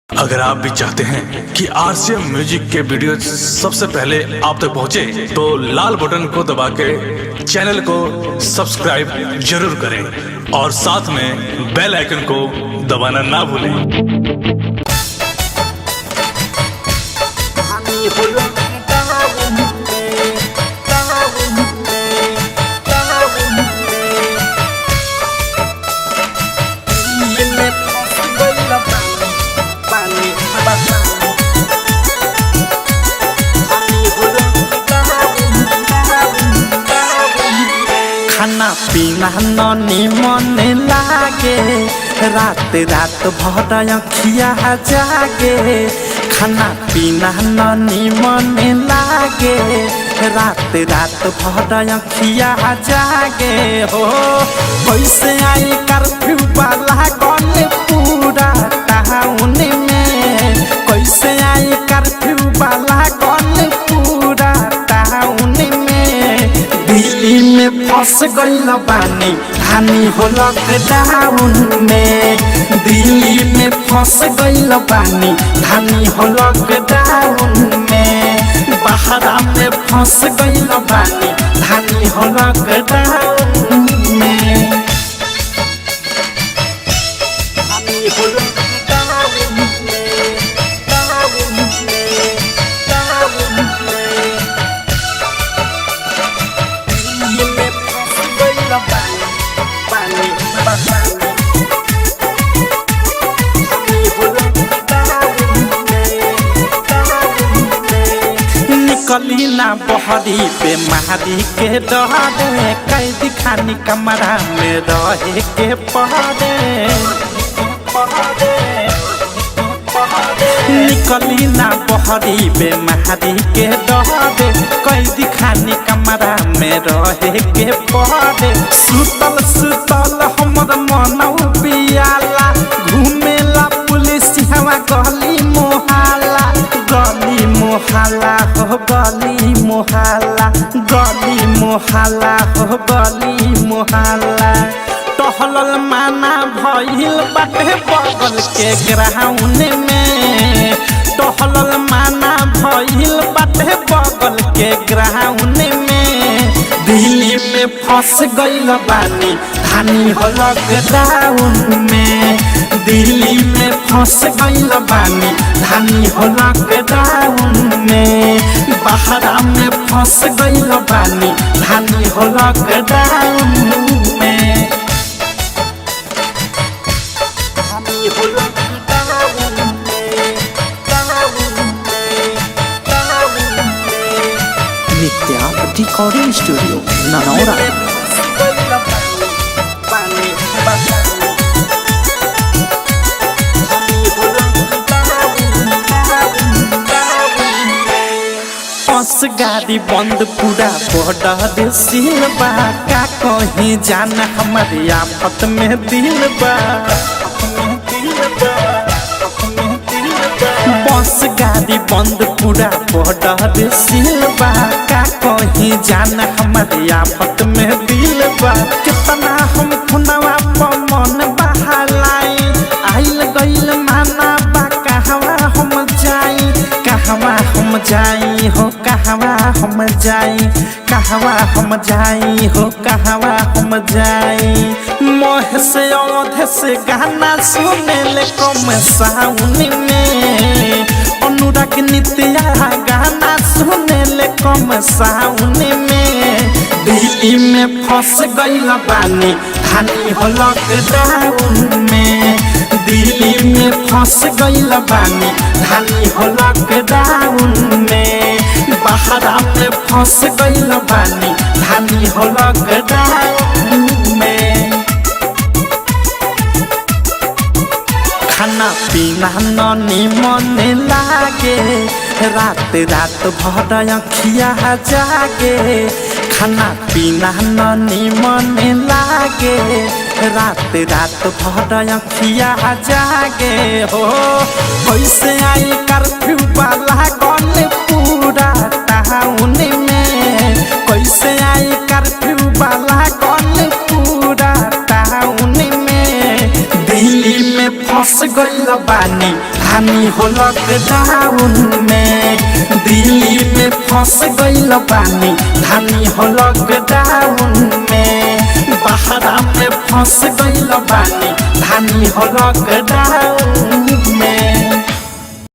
अगर आप भी चाहते हैं कि आरसीएम म्यूजिक के वीडियो सबसे पहले आप तक पहुंचे, तो लाल बटन को दबा के चैनल को सब्सक्राइब जरूर करें और साथ में बेल आइकन को दबाना ना भूलें। खाना पीना ननी मन लागे, रात रात भर अखिया जागे। खाना पीना ननी मन लागे, रात रात भर अखिया जागे। हो कैसे आई कर्फ्यू वाला गन पूरा टाउन में, कैसे आई कर्फ्यू वाला गन पूरा टाउन में। दिल्ली में फंस गइल बानी हानि हो लॉकडाउन में, दिल्ली में फंस गइल बानी हानि हो लॉकडाउन में। बहरा में फंस गइल बानी हानि हो लॉकडाउन में। हानि हो लॉकडाउन में, टाउन में, टाउन में। दिल्ली में फंस गइल बानी, बानी, बानी। हानि हो लॉकडाउन में, टाउन में। निकली ना बहरी पे महारी के डरे, कैदी खानी कमरा में रहे के पहरे। निकली ना बहरी पे महारी के डरे, कैदी खानी कमरा में रहे के पहरे। सुतल सुतल हमर मनौ पियाला, घूमेला पुलिस हवा गली मोहल्ला। गली मोहल्ला हो गली मोहल्ला, गली मोहल्ला हो गली मोहल्ला। टहलल माना भइल बाटे बगल के ग्राउंड में, टहलल माना भइल बाटे बगल के ग्राउंड में। दिल्ली में फंस गइल बानी हानि हो लॉकडाउन में, दिल्ली में फंस गइल बानी हानि हो लॉकडाउन में। बहरा में फंस गइल बानी हानि हो लॉकडाउन में। हानि हो लॉकडाउन में, टाउन में, टाउन में। नित्या रिकॉर्डिंग स्टूडियो ननौरा। बस गाड़ी बंद पूरा बॉर्डर सील बा, का कहीं जाना हमारे आफत में दिल बा। बस गाड़ी बंद पूरा बॉर्डर सील बा, का कहीं जाना हमारे आफत में दिल बा। कितना हम खुनवा पर मन बहालाई, आइल गइल माना बा कहवा हम जाई, कहवा हम जाई हो कहवा हम जाई, कहवा हम जाई हो कहवा हम जाई। मोह से औध से गाना सुने ले कम साउन में, अनुराग नित्या गाना सुने ले कम साउन में। दिल्ली में फंस गइल बानी हानि हो लॉकडाउन में, दिल्ली में फंस गइल बानी हानि हो लॉकडाउन में। बहरा में फंस गइल बानी हानि हो लॉकडाउन में। खाना पीना ननी मन लागे, रात रात भर अखिया जागे। खाना पीना ननी मन लागे, रात रात भर अखिया जागे। हो कैसे आई कर्फ्यू वाला गन पूरा टाउन में, कैसे आई कर्फ्यू वाला गन पूरा टाउन में। दिल्ली में फंस गइल बानी धानी हो लॉकडाउन में दिल्ली में फंस गइल बानी धानी हो लॉकडाउन में बहरा में फंस गइल बानी धानी हो लॉकडाउन में